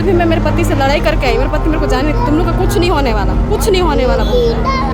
कल भी मैं मेरे पति से लड़ाई करके आई, मेरे पति मेरे को जाने तुम लोग का कुछ नहीं होने वाला, कुछ नहीं होने वाला।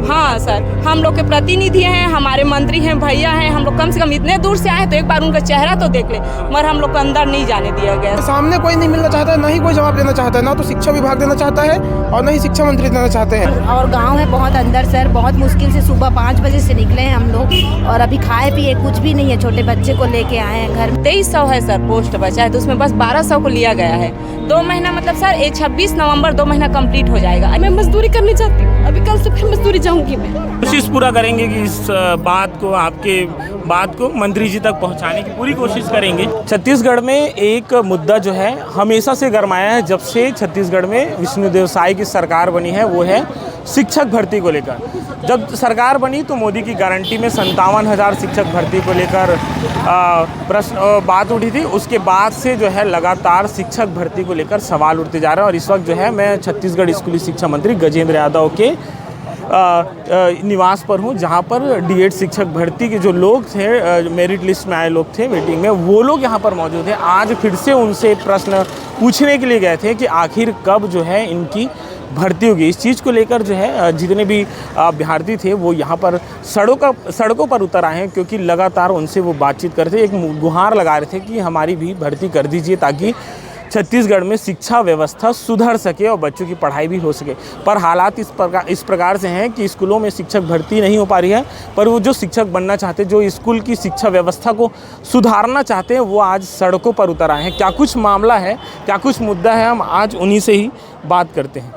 हाँ सर, हम लोग के प्रतिनिधि हैं, हमारे मंत्री हैं, भैया हैं, हम लोग कम से कम इतने दूर से आए तो एक बार उनका चेहरा तो देख ले, मगर हम लोग को अंदर नहीं जाने दिया गया। सामने कोई नहीं मिलना चाहता है, ना ही कोई जवाब देना चाहता है, ना तो शिक्षा विभाग देना चाहता है और ना ही शिक्षा मंत्री देना चाहते हैं। और गांव है बहुत अंदर सर, बहुत मुश्किल से सुबह 5 बजे से निकले हैं हम लोग और अभी खाए पिए कुछ भी नहीं है, छोटे बच्चे को लेके आए हैं घर। 2300 है सर पोस्ट बचा है, तो उसमें बस 1200 को लिया गया है। 2 महीना मतलब सर 26 नवंबर 2 महीना कंप्लीट हो जाएगा। मैं मजदूरी करनी चाहती हूँ, अभी कल से फिर मजदूरी जाऊंगी मैं। कोशिश पूरा करेंगे कि इस बात को, आपके बात को मंत्री जी तक पहुंचाने की पूरी कोशिश करेंगे। छत्तीसगढ़ में एक मुद्दा जो है हमेशा से गरमाया है, जब से छत्तीसगढ़ में विष्णुदेव साय की सरकार बनी है, वो है शिक्षक भर्ती को लेकर। जब सरकार बनी तो मोदी की गारंटी में 57,000 शिक्षक भर्ती को लेकर प्रश्न बात उठी थी। उसके बाद से जो है लगातार शिक्षक भर्ती को लेकर सवाल उठते जा रहे हैं। और इस वक्त जो है मैं छत्तीसगढ़ स्कूली शिक्षा मंत्री गजेंद्र यादव के निवास पर हूँ, जहाँ पर डीएड शिक्षक भर्ती के जो लोग थे, मेरिट लिस्ट में आए लोग थे वेटिंग में, वो लोग यहाँ पर मौजूद हैं। आज फिर से उनसे प्रश्न पूछने के लिए गए थे कि आखिर कब जो है इनकी भर्ती होगी। इस चीज़ को लेकर जो है जितने भी अभ्यर्थी थे वो यहाँ पर सड़कों पर उतर आए हैं, क्योंकि लगातार उनसे वो बातचीत कर रहे थे, एक गुहार लगा रहे थे कि हमारी भी भर्ती कर दीजिए ताकि छत्तीसगढ़ में शिक्षा व्यवस्था सुधर सके और बच्चों की पढ़ाई भी हो सके। पर हालात इस प्रकार से हैं कि स्कूलों में शिक्षक भर्ती नहीं हो पा रही है, पर वो जो शिक्षक बनना चाहते, जो स्कूल की शिक्षा व्यवस्था को सुधारना चाहते हैं, वो आज सड़कों पर उतर आए हैं। क्या कुछ मामला है, क्या कुछ मुद्दा है, हम आज उन्हीं से ही बात करते हैं।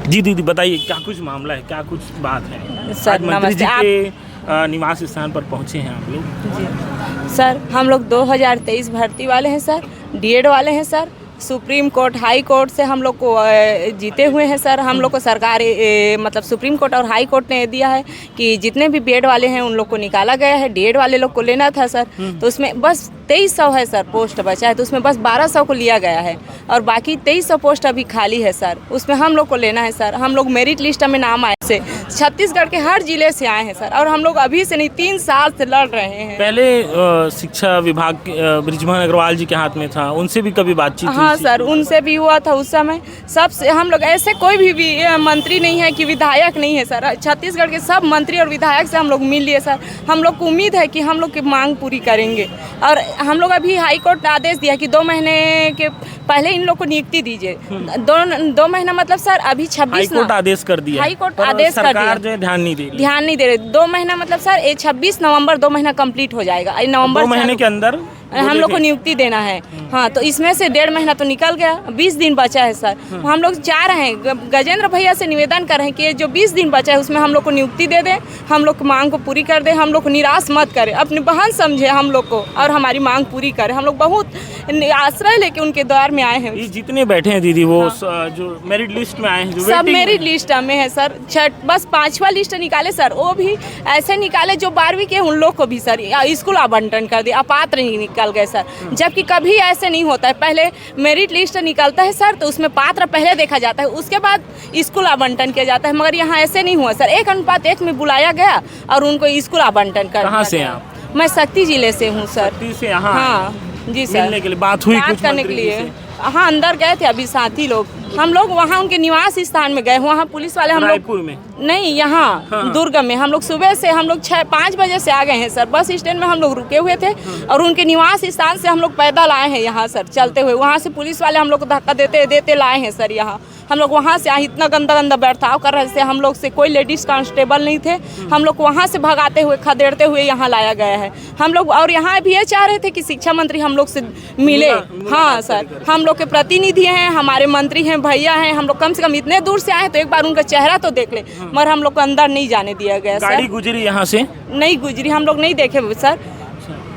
जी दीदी बताइए, क्या कुछ मामला है, क्या कुछ बात है? सर मंत्री जी नमस्ते। के निवास स्थान पर पहुंचे हैं आप लोग। जी सर, हम लोग 2023 भर्ती वाले हैं सर, डीएड वाले हैं sir. Supreme court, high court से हम लोग को जीते हुए हैं सर। हम लोग को सरकार मतलब सुप्रीम कोर्ट और हाई कोर्ट ने दिया है कि जितने भी बीएड वाले हैं उन लोग को निकाला गया है, डीएड वाले लोग को लेना था सर। तो उसमें बस 2300 है सर पोस्ट बचा है, तो उसमें बस 1200 को लिया गया है और बाकी 2300 पोस्ट अभी खाली है सर। उसमें हम लोग को लेना है सर। हम लोग मेरिट लिस्ट में नाम आए से छत्तीसगढ़ के हर जिले से आए हैं सर, और हम लोग अभी से नहीं 3 साल से लड़ रहे हैं। पहले शिक्षा विभाग बृजमोहन अग्रवाल जी के हाथ में था, उनसे भी कभी बातचीत हुई? हाँ सर, उनसे भी हुआ था उस समय। सबसे हम लोग ऐसे कोई भी मंत्री नहीं है कि विधायक नहीं है सर। छत्तीसगढ़ के सब मंत्री और विधायक से हम लोग मिल लिए सर। हम लोग को उम्मीद है कि हम लोग की मांग पूरी करेंगे। और हम लोग अभी हाई कोर्ट ने आदेश दिया कि 2 महीने के पहले इन लोग को नियुक्ति दीजिए। 2 महीना मतलब सर अभी 26 हाई कोर्ट आदेश कर दिया। हाई कोर्ट आदेश कर दिया, सरकार जो है ध्यान नहीं दे रही। 2 महीना मतलब सर 26 नवंबर 2 महीना कंप्लीट हो जाएगा। नवंबर 2 महीने के अंदर हम लोग को नियुक्ति देना है। हाँ, तो इसमें से 1.5 महीना तो निकल गया, 20 दिन बचा है सर। हम लोग चाह रहे हैं, गजेंद्र भैया से निवेदन कर रहे हैं कि जो 20 दिन बचा है उसमें हम लोग को नियुक्ति दे दें, हम लोग की मांग को पूरी कर दें, हम लोग को निराश मत करें, अपनी बहन समझे हम लोग को और हमारी मांग पूरी करें। हम लोग बहुत आश्रय लेके उनके द्वार में आए हैं। ये जितने बैठे हैं दीदी वो जो मेरिट लिस्ट में आए हैं, सब मेरिट लिस्ट में है सर। बस 5वां लिस्ट निकाले सर, वो भी ऐसे निकाले जो 12वीं के उन लोग को भी सर स्कूल आवंटन कर दिया, अपात्र नहीं निकल गए सर। जबकि कभी ऐसे नहीं होता है, पहले मेरिट लिस्ट निकलता है सर तो उसमें पात्र पहले देखा जाता है, उसके बाद स्कूल आवंटन किया जाता है। मगर यहाँ ऐसे नहीं हुआ सर, 1:1 में बुलाया गया और उनको स्कूल आवंटन कर। कहाँ से आप? मैं शक्ति जिले से हूँ सर। शक्ति से यहाँ? हाँ जी सर। मिलने के लिए बात हुई कुछ करने के लिए? हाँ, अंदर गए थे अभी साथी लोग। हम लोग वहाँ उनके निवास स्थान में गए, वहाँ पुलिस वाले हम लोग रायपुर में नहीं, यहाँ दुर्ग में हम लोग सुबह से हम लोग 5 बजे से आ गए हैं सर। बस स्टैंड में हम लोग रुके हुए थे और उनके निवास स्थान से हम लोग पैदल आए हैं यहाँ सर, चलते हुए। वहाँ से पुलिस वाले हम लोग को धक्का देते लाए हैं सर यहाँ। हम लोग वहाँ से इतना गंदा बर्ताव कर रहे थे, हम लोग से कोई लेडीज़ कांस्टेबल नहीं थे। हम लोग वहाँ से भगाते हुए खदेड़ते हुए यहाँ लाया गया है हम लोग। और यहाँ भी ये चाह रहे थे कि शिक्षा मंत्री हम लोग से मिले। हाँ सर, हम लोग के प्रतिनिधि हैं, हमारे मंत्री हैं, भैया हैं, हम लोग कम से कम इतने दूर से आए तो एक बार उनका चेहरा तो देख ले, मगर हम लोग को अंदर नहीं जाने दिया गया सर। गाड़ी गुजरी यहाँ से? नहीं गुजरी, हम लोग नहीं देखे सर।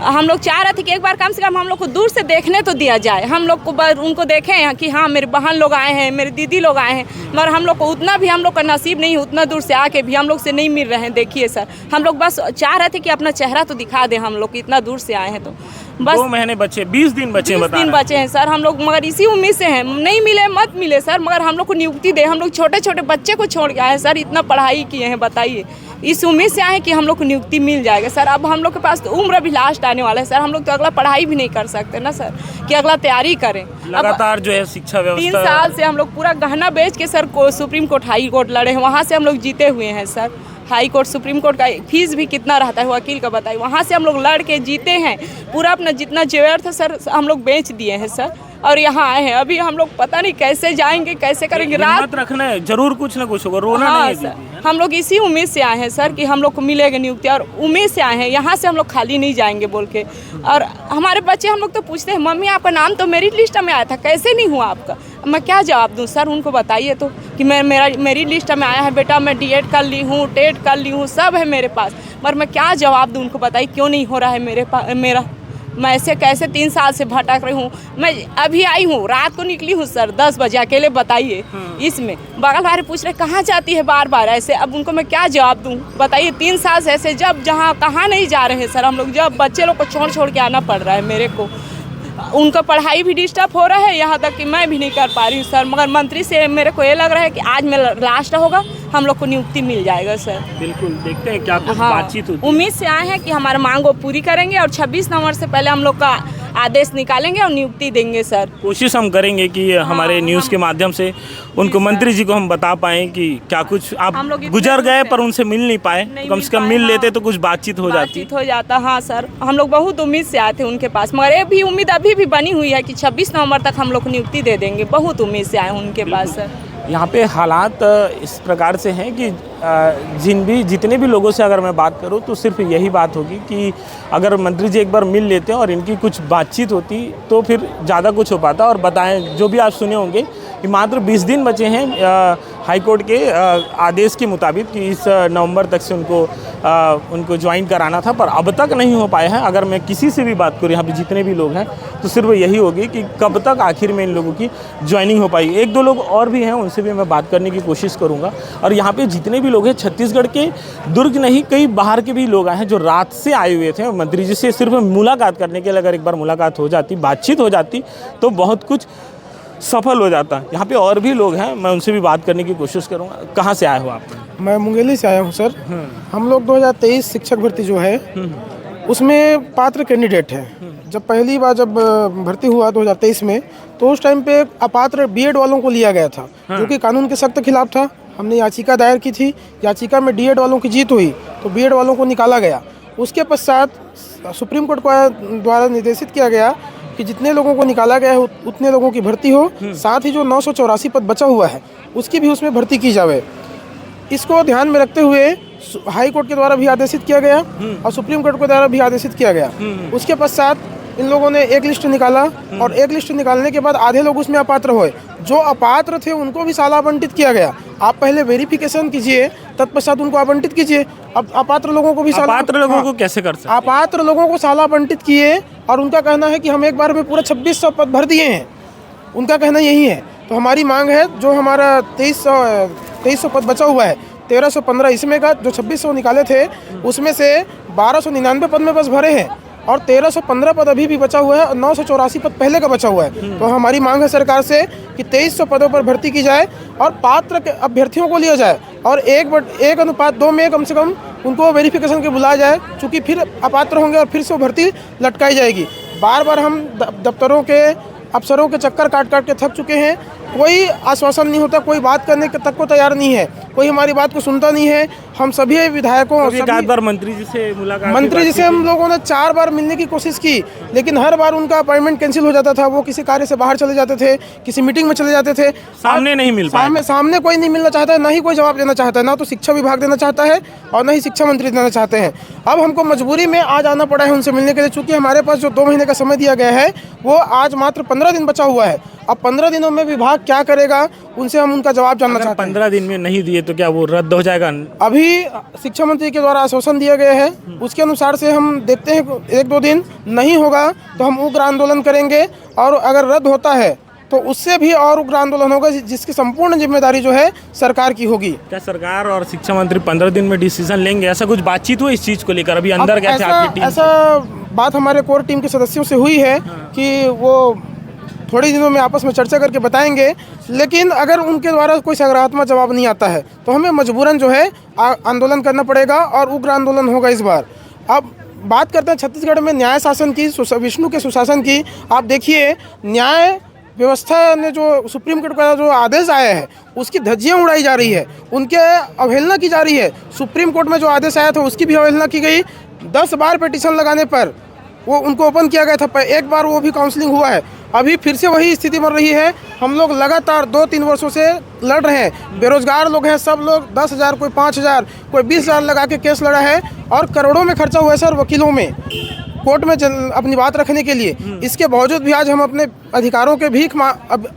हम लोग चाह रहे थे कि एक बार कम से कम हम लोग को दूर से देखने तो दिया जाए, हम लोग को उनको देखें कि हाँ मेरे बहन लोग आए हैं, मेरे दीदी लोग आए हैं। मगर हम लोग को उतना भी हम लोग का नसीब नहीं, उतना दूर से आके भी हम लोग से नहीं मिल रहे हैं। देखिए सर, हम लोग बस चाह रहे थे कि अपना चेहरा तो दिखा दें हम लोग, इतना दूर से आए हैं तो बस 2 महीने बचे, 20 दिन बचे, 20 दिन बचे हैं सर। हम लोग मगर इसी उम्मीद से हैं, नहीं मिले मत मिले सर, मगर हम लोग को नियुक्ति दे। हम लोग छोटे छोटे बच्चे को छोड़ के आए हैं सर, इतना पढ़ाई किए हैं, बताइए। इस उम्मीद से आए हैं कि हम लोग को नियुक्ति मिल जाएगा सर। अब हम लोग के पास तो उम्र भी लास्ट आने वाला है सर, हम लोग तो अगला पढ़ाई भी नहीं कर सकते ना सर, कि अगला तैयारी करें। लगातार जो है शिक्षा 3 व्यवस्था, साल से हम लोग पूरा गहना बेच के सर को सुप्रीम कोर्ट हाई कोर्ट लड़े हैं, वहाँ से हम लोग जीते हुए हैं sir. High court supreme court का फीस भी कितना रहता है वकील का बताइए, वहाँ से हम लोग लड़ के जीते हैं। पूरा अपना जितना जेवर था सर हम लोग बेच दिए हैं सर, और यहाँ आए हैं। अभी हम लोग पता नहीं कैसे जाएंगे, कैसे करेंगे। हिम्मत रखना है, जरूर कुछ ना कुछ होगा, रोना हाँ नहीं है सर, दीदी। हम लोग इसी उम्मीद से आए हैं सर कि हम लोग को मिलेगा नियुक्ति, और उम्मीद से आए हैं। यहाँ से हम लोग खाली नहीं जाएंगे बोल के। और हमारे बच्चे हम लोग तो पूछते हैं, मम्मी आपका नाम तो मेरिट लिस्ट में आया था, कैसे नहीं हुआ आपका? मैं क्या जवाब दूँ सर उनको, बताइए तो कि मेरी लिस्ट में आया है बेटा, मैं DED कर ली हूँ, टेट कर ली हूँ, सब है मेरे पास, मगर मैं क्या जवाब दूँ उनको, बताइए क्यों नहीं हो रहा है मेरा। मैं ऐसे कैसे 3 साल से भटक रही हूँ। मैं अभी आई हूँ, रात को निकली हूँ सर 10 बजे अकेले, बताइए। इसमें बगल वाले पूछ रहे कहाँ जाती है बार बार ऐसे, अब उनको मैं क्या जवाब दूँ, बताइए। 3 साल से ऐसे जब जहाँ कहाँ नहीं जा रहे हैं सर हम लोग, जब बच्चे लोग को छोड़ के आना पड़ रहा है मेरे को। उनका पढ़ाई भी डिस्टर्ब हो रहा है, यहाँ तक कि मैं भी नहीं कर पा रही हूँ सर। मगर मंत्री से मेरे को ये लग रहा है कि आज मेरा लास्ट होगा, हम लोग को नियुक्ति मिल जाएगा सर। बिल्कुल, देखते हैं क्या कुछ हाँ, बातचीत होती है। उम्मीद से आए हैं कि हमारे मांग को पूरी करेंगे, और 26 नवंबर से पहले हम लोग का आदेश निकालेंगे और नियुक्ति देंगे सर। कोशिश हम करेंगे कि हमारे न्यूज़ के माध्यम से उनको, मंत्री जी को हम बता पाएँ कि क्या कुछ आप हम लोग इतने गुजर गए दूर पर उनसे मिल नहीं पाए, नहीं कम मिल से कम पाए, मिल हाँ। लेते तो कुछ बातचीत हो जाती। बातचीत हो जाता, हाँ सर। हम लोग बहुत उम्मीद से आए थे उनके पास, मगर ये भी उम्मीद अभी भी बनी हुई है कि 26 नवंबर तक हम लोग को नियुक्ति दे देंगे। बहुत उम्मीद से आए हैं उनके पास सर। यहाँ पे हालात इस प्रकार से हैं कि जितने भी लोगों से अगर मैं बात करूँ तो सिर्फ यही बात होगी कि अगर मंत्री जी एक बार मिल लेते और इनकी कुछ बातचीत होती तो फिर ज़्यादा कुछ हो पाता। और बताएं, जो भी आप सुने होंगे कि मात्र 20 दिन बचे हैं हाई कोर्ट के आदेश के मुताबिक कि इस नवंबर तक से उनको ज्वाइन कराना था, पर अब तक नहीं हो पाया है। अगर मैं किसी से भी बात करूँ यहाँ पे जितने भी लोग हैं तो सिर्फ यही होगी कि कब तक आखिर में इन लोगों की ज्वाइनिंग हो पाई। 1-2 लोग और भी हैं, उनसे भी मैं बात करने की कोशिश करूँगा। और यहाँ पे जितने भी लोग हैं छत्तीसगढ़ के, दुर्ग नहीं कई बाहर के भी लोग आए हैं जो रात से आए हुए थे मंत्री जी से सिर्फ मुलाकात करने के लिए। अगर एक बार मुलाकात हो जाती, बातचीत हो जाती तो बहुत कुछ सफल हो जाता। यहाँ पे और भी लोग हैं, मैं उनसे भी बात करने की कोशिश करूँगा। कहाँ से आए हो आप? मैं मुंगेली से आया हूँ सर। हम लोग 2023 शिक्षक भर्ती जो है उसमें पात्र कैंडिडेट हैं। जब पहली बार भर्ती हुआ 2023 में, तो उस टाइम पे अपात्र BED वालों को लिया गया था, जो कि कानून के सख्त खिलाफ था। हमने याचिका दायर की थी, याचिका में DED वालों की जीत हुई तो BED वालों को निकाला गया। उसके पश्चात सुप्रीम कोर्ट द्वारा निर्देशित किया गया कि जितने लोगों को निकाला गया है उतने लोगों की भर्ती हो, साथ ही जो 984 पद बचा हुआ है उसकी भी उसमें भर्ती की जाए। इसको ध्यान में रखते हुए हाई कोर्ट के द्वारा भी आदेशित किया गया और सुप्रीम कोर्ट के द्वारा भी आदेशित किया गया। उसके पश्चात इन लोगों ने एक लिस्ट निकाला, और एक लिस्ट निकालने के बाद आधे लोग उसमें अपात्र हुए। जो अपात्र थे उनको भी साला आवंटित किया गया। आप पहले वेरिफिकेशन कीजिए, तत्पश्चात उनको आवंटित कीजिए। अब अपात्र लोगों को भी अपात्र लोगों को कैसे कर सकते? अपात्र लोगों को साला आवंटित किए, और उनका कहना है कि हम एक बार में पूरा 2600 पद भर दिए हैं। उनका कहना यही है। तो हमारी मांग है, जो हमारा 2300 पद बचा हुआ है, 1315 इसमें का जो 2600 निकाले थे उसमें से 1299 पद में बस भरे हैं, और 1315 पद अभी भी बचा हुआ है, और 984 पद पहले का बचा हुआ है। तो हमारी मांग है सरकार से कि 2300 पदों पर भर्ती की जाए और पात्र के अभ्यर्थियों को लिया जाए, और 1:2 में कम से कम उनको वेरिफिकेशन के बुलाया जाए, चूँकि फिर अपात्र होंगे और फिर से वो भर्ती लटकाई जाएगी। बार बार हम दफ्तरों के अफसरों के चक्कर काट के थक चुके हैं। कोई आश्वासन नहीं होता, कोई बात करने तक को तैयार नहीं है, कोई हमारी बात को सुनता नहीं है। हम सभी विधायकों एक बार मंत्री जी से मुलाकात, मंत्री जी से हम लोगों ने 4 बार मिलने की कोशिश की, लेकिन हर बार उनका अपॉइंटमेंट कैंसिल हो जाता था। वो किसी कार्य से बाहर चले जाते थे, किसी मीटिंग में चले जाते थे, सामने नहीं मिल पाए। सामने कोई नहीं मिलना चाहता है, ना ही कोई जवाब देना चाहता है, ना तो शिक्षा विभाग देना चाहता है और ना ही शिक्षा मंत्री देना चाहते हैं। अब हमको मजबूरी में आज आना पड़ा है उनसे मिलने के लिए, चूँकि हमारे पास जो 2 महीने का समय दिया गया है वो आज मात्र 15 दिन बचा हुआ है। अब 15 दिनों में विभाग क्या करेगा, उनसे हम उनका जवाब जानना चाहते हैं। 15 दिन में नहीं दिए तो क्या वो रद्द हो जाएगा? अभी शिक्षा मंत्री के द्वारा आश्वासन दिया गया है, उसके अनुसार से हम देखते हैं 1-2 दिन नहीं होगा तो हम उग्र आंदोलन करेंगे, और अगर रद्द होता है तो उससे भी और उग्र आंदोलन होगा, जिसकी संपूर्ण जिम्मेदारी जो है सरकार की होगी। क्या सरकार और शिक्षा मंत्री 15 दिन में डिसीजन लेंगे? ऐसा कुछ बातचीत हुई इस चीज़ को लेकर? अभी अंदर गए थे आपकी टीम? ऐसा बात हमारे कोर टीम के सदस्यों से हुई है कि वो थोड़े दिनों में आपस में चर्चा करके बताएंगे, लेकिन अगर उनके द्वारा कोई सकारात्मक जवाब नहीं आता है तो हमें मजबूरन जो है आंदोलन करना पड़ेगा और उग्र आंदोलन होगा इस बार। अब बात करते हैं छत्तीसगढ़ में न्याय शासन की, विष्णु के सुशासन की। आप देखिए, न्याय व्यवस्था ने जो सुप्रीम कोर्ट का जो आदेश आया है उसकी धज्जियां उड़ाई जा रही है, उनके अवहेलना की जा रही है। सुप्रीम कोर्ट में जो आदेश आया था उसकी भी अवहेलना की गई। 10 बार पिटीशन लगाने पर वो उनको ओपन किया गया था, एक बार वो भी काउंसलिंग हुआ है। अभी फिर से वही स्थिति बन रही है। हम लोग लगातार 2-3 वर्षों से लड़ रहे हैं। बेरोजगार लोग हैं, सब लोग 10,000, कोई 5,000, कोई 20,000 लगा के केस लड़ा है और करोड़ों में खर्चा हुआ है सर वकीलों में, कोर्ट में अपनी बात रखने के लिए। इसके बावजूद भी आज हम अपने अधिकारों के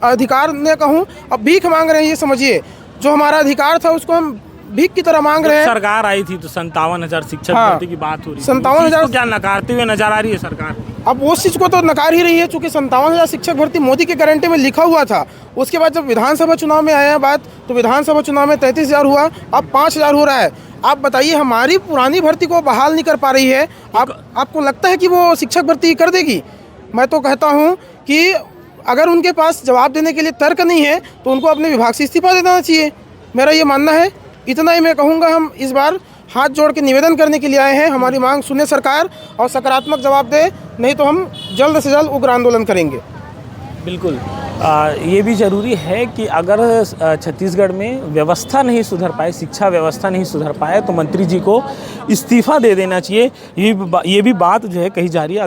अधिकार ने कहूँ अब भीख मांग रहे हैं। ये समझिए, जो हमारा अधिकार था उसको हम भीख की तरह मांग रहे हैं। सरकार आई थी तो 57,000 शिक्षक भर्ती की बात हो रही है, 57,000 क्या नकारते हुए नजर आ रही है सरकार? अब उस चीज़ को तो नकार ही रही है, चूँकि 57,000 शिक्षक भर्ती मोदी के गारंटी में लिखा हुआ था। उसके बाद जब विधानसभा चुनाव में आया बात, तो विधानसभा चुनाव में 33,000 हुआ, अब 5,000 हो रहा है। आप बताइए, हमारी पुरानी भर्ती को बहाल नहीं कर पा रही है। आपको लगता है कि वो शिक्षक भर्ती कर देगी? मैं तो कहता हूँ कि अगर उनके पास जवाब देने के लिए तर्क नहीं है तो उनको अपने विभाग से इस्तीफा दे देना चाहिए, मेरा ये मानना है। इतना ही मैं कहूँगा। हम इस बार हाथ जोड़ के निवेदन करने के लिए आए हैं, हमारी मांग सुने सरकार और सकारात्मक जवाब दे, नहीं तो हम जल्द से जल्द उग्र आंदोलन करेंगे। बिल्कुल, ये भी ज़रूरी है कि अगर छत्तीसगढ़ में व्यवस्था नहीं सुधर पाए, शिक्षा व्यवस्था नहीं सुधर पाए, तो मंत्री जी को इस्तीफा दे देना चाहिए। ये भी बात जो है कही जा रही है।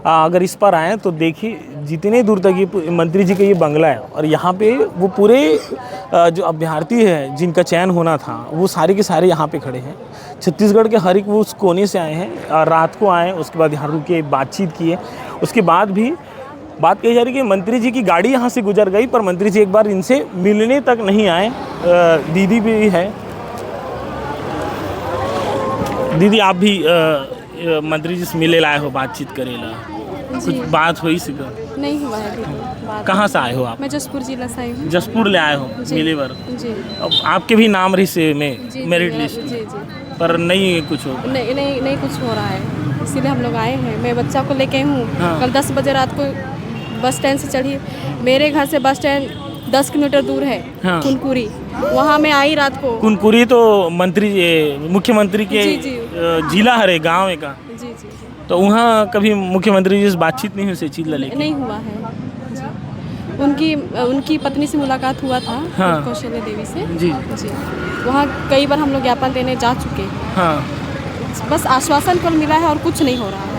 अगर इस पर आएँ तो देखिए, जितने दूर तक ये मंत्री जी का ये बंगला है और यहाँ पे वो पूरे जो अभ्यर्थी है जिनका चयन होना था वो सारे के सारे यहाँ पे खड़े हैं। छत्तीसगढ़ के हर एक वो उस कोने से आए हैं, रात को आए, उसके बाद यहाँ रुके, बातचीत किए। उसके बाद भी बात कही जा रही है कि मंत्री जी की गाड़ी यहाँ से गुजर गई, पर मंत्री जी एक बार इनसे मिलने तक नहीं आए। दीदी भी है। दीदी, आप भी मंत्री जी से मिले लाए हो, बातचीत करेला, कुछ बात हुई सी? नहीं हुआ है अभी। कहाँ से आए हो आप? मैं जसपुर जिला से आई हूँ। जसपुर ले आए हो मिले बार? जी। अब आपके भी नाम रही से में मेरिट लिस्ट जी जी, पर नहीं कुछ हो? नहीं कुछ हो रहा है, इसीलिए हम लोग आए हैं। मैं बच्चा को लेके आई हूँ। हाँ। कल 10 बजे रात को बस स्टैंड से चढ़ी। मेरे घर से बस स्टैंड 10 किलोमीटर दूर है। हाँ। कुनकुरी, वहाँ मैं आई रात को। कुनकुरी तो मुख्यमंत्री के जिला हरे गाँव है का? जी जी। तो वहाँ कभी मुख्यमंत्री जी से बातचीत नहीं हुई से चीज लेके? नहीं हुआ है जी। उनकी पत्नी से मुलाकात हुआ था। हाँ। कौशल्या देवी से। जी जी। वहाँ कई बार हम लोग ज्ञापन देने जा चुके हैं। हाँ। बस आश्वासन कल मिला है और कुछ नहीं हो रहा है।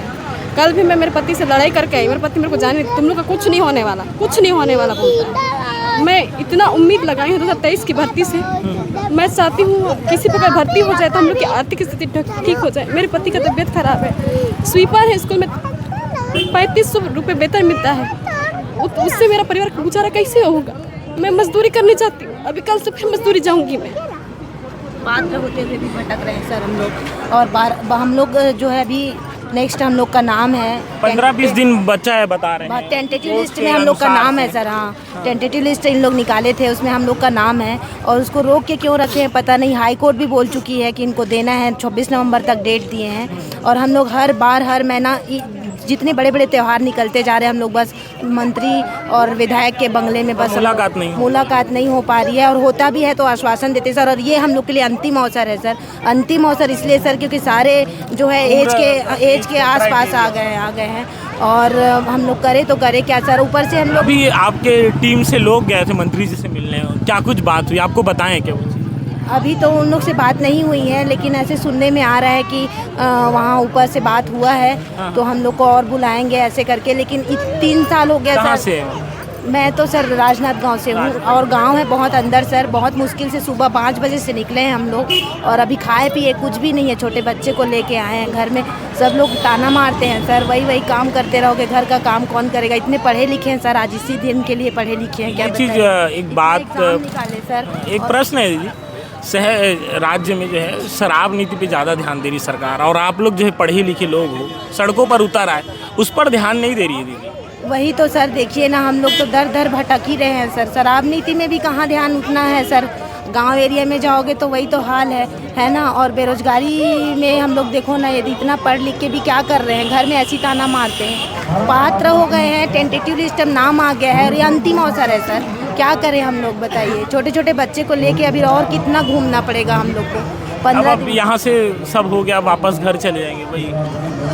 कल भी मैं मेरे पति से लड़ाई करके आई। मेरे पति मेरे को जाने, तुम लोग का कुछ नहीं होने वाला, कुछ नहीं होने वाला बोलता है। मैं इतना उम्मीद लगाई हूँ 2023 की भर्ती से। मैं चाहती हूँ किसी प्रकार भर्ती हो जाए तो हम लोग की आर्थिक स्थिति ठीक हो जाए। मेरे पति का तबीयत खराब है, स्वीपर है, स्कूल में 3500 रुपये वेतन मिलता है। उससे मेरा परिवार का गुजारा कैसे होगा? मैं मजदूरी करनी चाहती हूँ। अभी कल से फिर मजदूरी जाऊँगी मैं। पात्र होते हुए भी भटक रहे हैं सर हम लोग। और हम लोग जो है अभी नेक्स्ट हम लोग का नाम है 15-20 दिन बच्चा है बता रहे हैं। टेंटेटिव लिस्ट में हम लोग का नाम है सर। हाँ, टेंटेटिव लिस्ट इन लोग निकाले थे, उसमें हम लोग का नाम है और उसको रोक के क्यों रखे हैं पता नहीं। हाई कोर्ट भी बोल चुकी है कि इनको देना है, 26 नवंबर तक डेट दिए हैं। और हम लोग हर महीना जितने बड़े बड़े त्यौहार निकलते जा रहे हैं, हम लोग बस मंत्री और विधायक के बंगले में बस मुलाकात नहीं हो पा रही है। और होता भी है तो आश्वासन देते सर। और ये हम लोग के लिए अंतिम अवसर है सर। अंतिम अवसर इसलिए सर क्योंकि सारे जो है एज के आसपास आ गए हैं और हम लोग करे तो करे क्या सर। ऊपर से हम लोग अभी आपके टीम से लोग गए थे मंत्री जी से मिलने, क्या कुछ बात हुई आपको बताएं क्या? अभी तो उन लोग से बात नहीं हुई है, लेकिन ऐसे सुनने में आ रहा है कि वहाँ ऊपर से बात हुआ है। हाँ। तो हम लोग को और बुलाएंगे ऐसे करके। लेकिन 3 साल हो गया कहाँ सर। से? मैं तो सर राजनाथ गांव से हूँ और गांव है बहुत अंदर सर। बहुत मुश्किल से सुबह 5 बजे से निकले हैं हम लोग और अभी खाए पिए कुछ भी नहीं है। छोटे बच्चे को लेके आए हैं। घर में सब लोग ताना मारते हैं सर, वही काम करते रहोगे, घर का काम कौन करेगा? इतने पढ़े लिखे हैं सर, आज इसी दिन के लिए पढ़े लिखे हैं। क्या चीज़ एक बात निकाले सर। एक प्रश्न है दीदी, राज्य में जो है शराब नीति पे ज़्यादा ध्यान दे रही सरकार और आप लोग जो है पढ़े लिखे लोग हो, सड़कों पर उतर आए, उस पर ध्यान नहीं दे रही है दीदी। वही तो सर देखिए ना, हम लोग तो दर भटक ही रहे हैं सर। शराब नीति में भी कहाँ ध्यान उठना है सर। गांव एरिया में जाओगे तो वही तो हाल है ना। और बेरोजगारी में हम लोग देखो ना, यदि इतना पढ़ लिख के भी क्या कर रहे हैं, घर में ऐसी ताना मारते हैं। पात्र हो गए हैं, टेंटेटिव लिस्ट में नाम आ गया है और ये अंतिम अवसर है सर, क्या करें हम लोग बताइए। छोटे छोटे बच्चे को लेके अभी और कितना घूमना पड़ेगा हम लोग को। 15 अब यहाँ से सब हो गया, वापस घर चले जाएंगे भाई?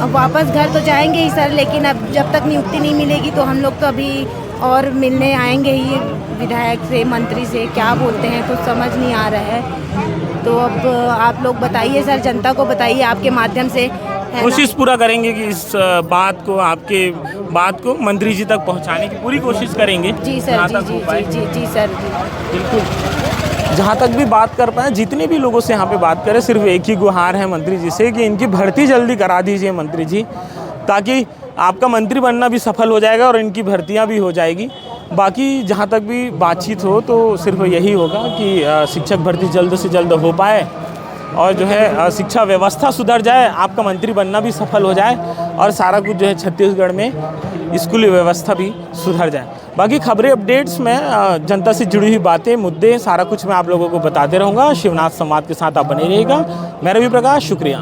अब वापस घर तो जाएंगे ही सर, लेकिन अब जब तक नियुक्ति नहीं मिलेगी तो हम लोग तो अभी और मिलने आएंगे ही विधायक से, मंत्री से, क्या बोलते हैं कुछ समझ नहीं आ रहा है। तो अब आप लोग बताइए सर, जनता को बताइए आपके माध्यम से, है ना। कोशिश पूरा करेंगे कि इस बात को, आपके बात को मंत्री जी तक पहुंचाने की पूरी कोशिश करेंगे। जी सर, जी सर, जी बिल्कुल। जहाँ तक भी बात कर पाए, जितने भी लोगों से यहाँ पे बात करें, सिर्फ एक ही गुहार है मंत्री जी से कि इनकी भर्ती जल्दी करा दीजिए मंत्री जी, ताकि आपका मंत्री बनना भी सफल हो जाएगा और इनकी भर्तियाँ भी हो जाएगी। बाकी जहाँ तक भी बातचीत हो तो सिर्फ यही होगा कि शिक्षक भर्ती जल्द से जल्द हो पाए और जो है शिक्षा व्यवस्था सुधर जाए, आपका मंत्री बनना भी सफल हो जाए और सारा कुछ जो है छत्तीसगढ़ में स्कूली व्यवस्था भी सुधर जाए। बाकी खबरें, अपडेट्स में जनता से जुड़ी हुई बातें, मुद्दे, सारा कुछ मैं आप लोगों को बताते रहूँगा। शिवनाथ संवाद के साथ आप बने रहिएगा। मैं रवि प्रकाश, शुक्रिया।